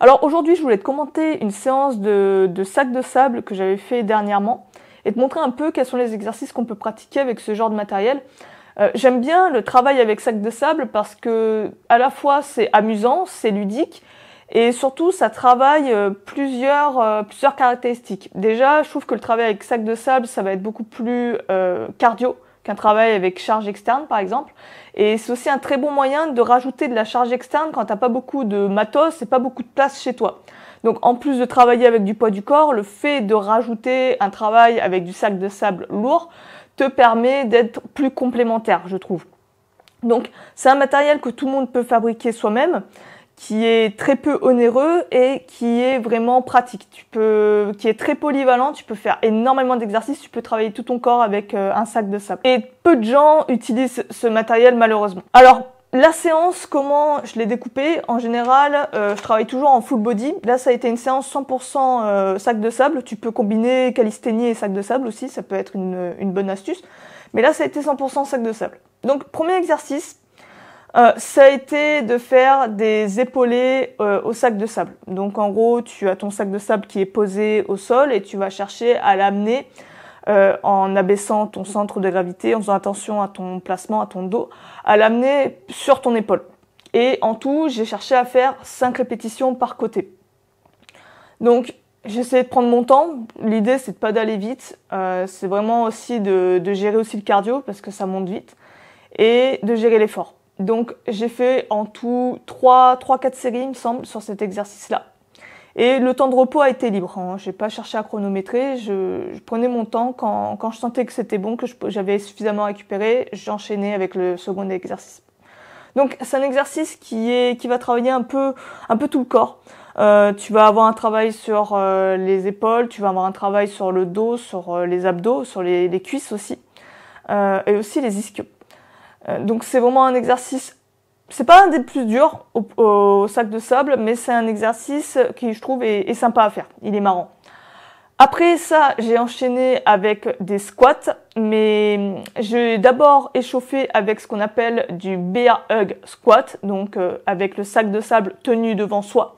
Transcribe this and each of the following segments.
Alors aujourd'hui, je voulais te commenter une séance de sac de sable que j'avais fait dernièrement et te montrer un peu quels sont les exercices qu'on peut pratiquer avec ce genre de matériel. J'aime bien le travail avec sac de sable parce que à la fois c'est amusant, c'est ludique et surtout ça travaille plusieurs caractéristiques. Déjà, je trouve que le travail avec sac de sable, ça va être beaucoup plus cardio qu'un travail avec charge externe par exemple. Et c'est aussi un très bon moyen de rajouter de la charge externe quand t'as pas beaucoup de matos et pas beaucoup de place chez toi. Donc en plus de travailler avec du poids du corps, le fait de rajouter un travail avec du sac de sable lourd te permet d'être plus complémentaire, je trouve. Donc c'est un matériel que tout le monde peut fabriquer soi-même, qui est très peu onéreux et qui est vraiment pratique. Qui est très polyvalent, tu peux faire énormément d'exercices, tu peux travailler tout ton corps avec un sac de sable. Et peu de gens utilisent ce matériel malheureusement. Alors, la séance, comment je l'ai découpée? En général, je travaille toujours en full body. Là, ça a été une séance 100% sac de sable. Tu peux combiner calisthénie et sac de sable aussi, ça peut être une bonne astuce. Mais là, ça a été 100% sac de sable. Donc, premier exercice, ça a été de faire des épaulés au sac de sable. Donc en gros, tu as ton sac de sable qui est posé au sol et tu vas chercher à l'amener en abaissant ton centre de gravité, en faisant attention à ton placement, à ton dos, à l'amener sur ton épaule. Et en tout, j'ai cherché à faire 5 répétitions par côté. Donc j'ai essayé de prendre mon temps. L'idée, c'est de pas d'aller vite. C'est vraiment aussi de gérer aussi le cardio parce que ça monte vite et de gérer l'effort. Donc j'ai fait en tout 3-4 séries, il me semble, sur cet exercice-là. Et le temps de repos a été libre. Hein. J'ai pas cherché à chronométrer. Je prenais mon temps quand je sentais que c'était bon, que j'avais suffisamment récupéré. J'enchaînais avec le second exercice. Donc c'est un exercice qui va travailler un peu tout le corps. Tu vas avoir un travail sur les épaules, tu vas avoir un travail sur le dos, sur les abdos, sur les cuisses aussi, et aussi les ischios. Donc c'est vraiment un exercice, c'est pas un des plus durs au sac de sable, mais c'est un exercice qui je trouve est sympa à faire, il est marrant. Après ça, j'ai enchaîné avec des squats, mais j'ai d'abord échauffé avec ce qu'on appelle du bear hug squat, donc avec le sac de sable tenu devant soi.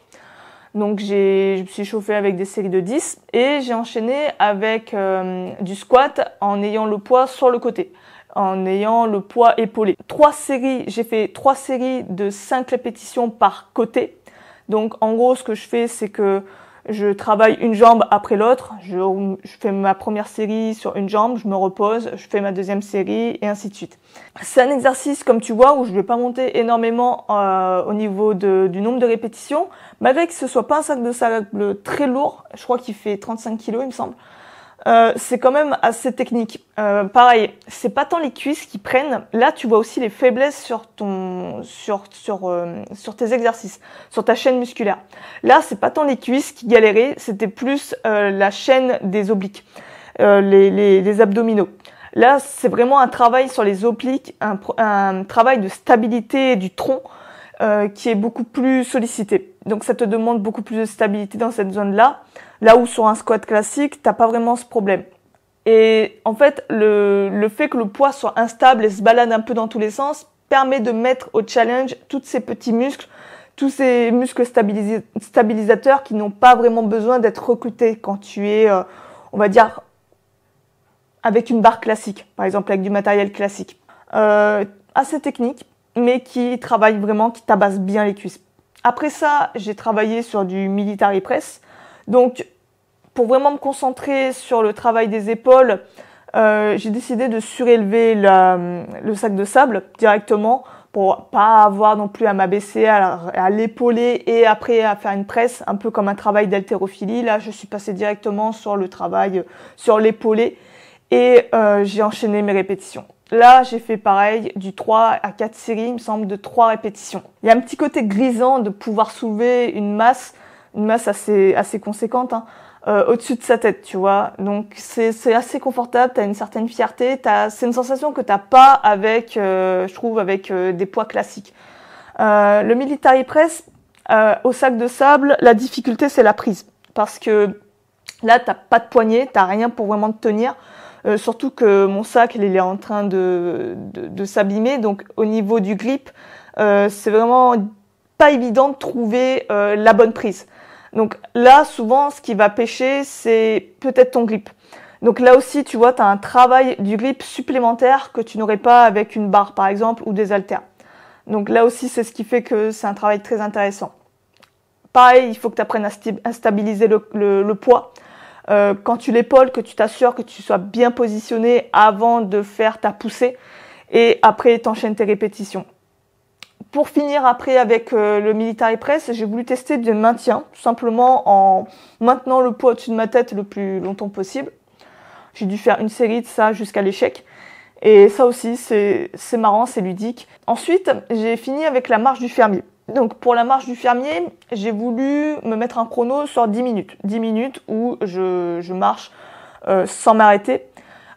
Donc je me suis chauffée avec des séries de 10 et j'ai enchaîné avec du squat en ayant le poids sur le côté, en ayant le poids épaulé. J'ai fait 3 séries de 5 répétitions par côté. Donc en gros, ce que je fais, c'est que je travaille une jambe après l'autre. Je fais ma première série sur une jambe, je me repose, je fais ma deuxième série et ainsi de suite. C'est un exercice, comme tu vois, où je ne vais pas monter énormément au niveau du nombre de répétitions, malgré que ce soit pas un sac de sable très lourd. Je crois qu'il fait 35 kg, il me semble. C'est quand même assez technique. Pareil, c'est pas tant les cuisses qui prennent. Là, tu vois aussi les faiblesses sur tes exercices, sur ta chaîne musculaire. Là, c'est pas tant les cuisses qui galéraient, c'était plus la chaîne des obliques, les abdominaux. Là, c'est vraiment un travail sur les obliques, un travail de stabilité du tronc qui est beaucoup plus sollicité. Donc ça te demande beaucoup plus de stabilité dans cette zone-là. Là où sur un squat classique, t'as pas vraiment ce problème. Et en fait, le fait que le poids soit instable et se balade un peu dans tous les sens permet de mettre au challenge tous ces petits muscles, tous ces muscles stabilisateurs qui n'ont pas vraiment besoin d'être recrutés quand tu es, on va dire, avec une barre classique, par exemple avec du matériel classique. Assez technique, mais qui travaille vraiment, qui tabasse bien les cuisses. Après ça, j'ai travaillé sur du military press. Donc, pour vraiment me concentrer sur le travail des épaules, j'ai décidé de surélever le sac de sable directement pour pas avoir non plus à m'abaisser, à l'épauler et après à faire une presse, un peu comme un travail d'haltérophilie. Là, je suis passée directement sur le travail sur l'épaulé et j'ai enchaîné mes répétitions. Là, j'ai fait pareil, du 3 à 4 séries, il me semble, de 3 répétitions. Il y a un petit côté grisant de pouvoir soulever une masse assez conséquente, hein, au-dessus de sa tête, tu vois. Donc, c'est assez confortable, t'as une certaine fierté, c'est une sensation que t'as pas avec, je trouve, avec des poids classiques. Le military press, au sac de sable, la difficulté, c'est la prise. Parce que là, t'as pas de poignet, t'as rien pour vraiment te tenir. Surtout que mon sac, il est en train de s'abîmer. Donc, au niveau du grip, c'est vraiment pas évident de trouver la bonne prise. Donc là, souvent, ce qui va pêcher, c'est peut-être ton grip. Donc là aussi, tu vois, tu as un travail du grip supplémentaire que tu n'aurais pas avec une barre, par exemple, ou des haltères. Donc là aussi, c'est ce qui fait que c'est un travail très intéressant. Pareil, il faut que tu apprennes à stabiliser le poids. Quand tu l'épaules, que tu t'assures que tu sois bien positionné avant de faire ta poussée. Et après, t'enchaînes tes répétitions. Pour finir après avec le military press, j'ai voulu tester du maintien, tout simplement en maintenant le poids au-dessus de ma tête le plus longtemps possible. J'ai dû faire une série de ça jusqu'à l'échec. Et ça aussi, c'est marrant, c'est ludique. Ensuite, j'ai fini avec la marche du fermier. Donc pour la marche du fermier, j'ai voulu me mettre un chrono sur 10 minutes. 10 minutes où je marche sans m'arrêter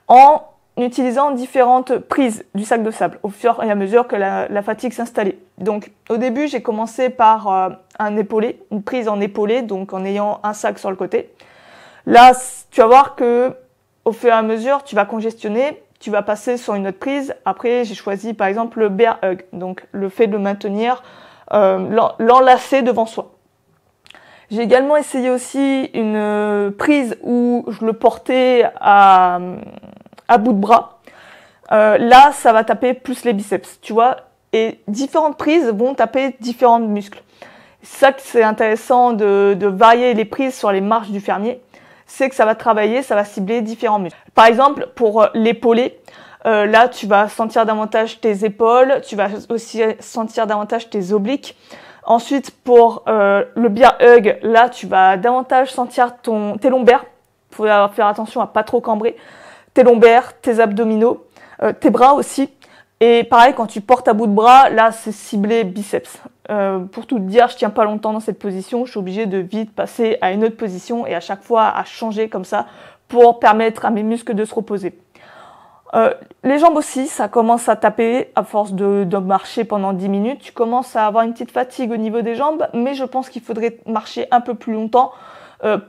en utilisant différentes prises du sac de sable au fur et à mesure que la fatigue s'installait. Donc au début, j'ai commencé par un épaulé, une prise en épaulé, donc en ayant un sac sur le côté. Là, tu vas voir que au fur et à mesure, tu vas congestionner, tu vas passer sur une autre prise. Après, j'ai choisi par exemple le bear hug, donc le fait de maintenir l'enlacer devant soi. J'ai également essayé aussi une prise où je le portais à bout de bras. Là, ça va taper plus les biceps, tu vois. Et différentes prises vont taper différents muscles. C'est ça que c'est intéressant de varier les prises sur les marches du fermier. C'est que ça va travailler, ça va cibler différents muscles. Par exemple, pour l'épaulé, là, tu vas sentir davantage tes épaules, tu vas aussi sentir davantage tes obliques. Ensuite, pour le bear hug, là, tu vas davantage sentir tes lombaires. Il faut faire attention à pas trop cambrer. Tes lombaires, tes abdominaux, tes bras aussi. Et pareil, quand tu portes à bout de bras, là, c'est ciblé biceps. Pour tout te dire, je tiens pas longtemps dans cette position. Je suis obligée de vite passer à une autre position et à chaque fois à changer comme ça pour permettre à mes muscles de se reposer. Les jambes aussi, ça commence à taper à force de marcher pendant 10 minutes. Tu commences à avoir une petite fatigue au niveau des jambes, mais je pense qu'il faudrait marcher un peu plus longtemps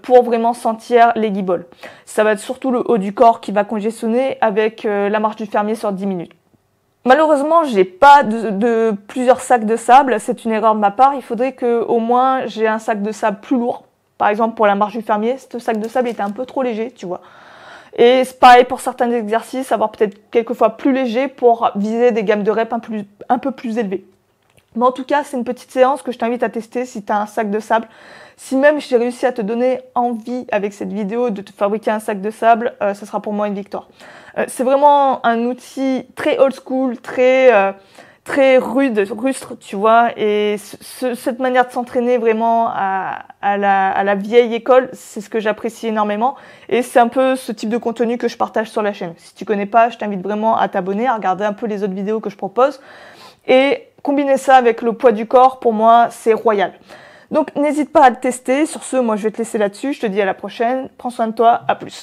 pour vraiment sentir les guiboles. Ça va être surtout le haut du corps qui va congestionner avec la marche du fermier sur 10 minutes. Malheureusement, j'ai pas de plusieurs sacs de sable. C'est une erreur de ma part. Il faudrait que au moins j'ai un sac de sable plus lourd. Par exemple, pour la marche du fermier, ce sac de sable était un peu trop léger, tu vois. Et c'est pareil pour certains exercices, avoir peut-être quelquefois plus léger pour viser des gammes de reps un peu plus élevées. Mais en tout cas, c'est une petite séance que je t'invite à tester si tu as un sac de sable. Si même j'ai réussi à te donner envie avec cette vidéo de te fabriquer un sac de sable, ce sera pour moi une victoire. C'est vraiment un outil très old school, très rustre, tu vois. Et cette manière de s'entraîner vraiment à la vieille école, c'est ce que j'apprécie énormément. Et c'est un peu ce type de contenu que je partage sur la chaîne. Si tu connais pas, je t'invite vraiment à t'abonner, à regarder un peu les autres vidéos que je propose. Et combiner ça avec le poids du corps, pour moi, c'est royal. Donc n'hésite pas à le tester. Sur ce, moi je vais te laisser là-dessus. Je te dis à la prochaine. Prends soin de toi. À plus.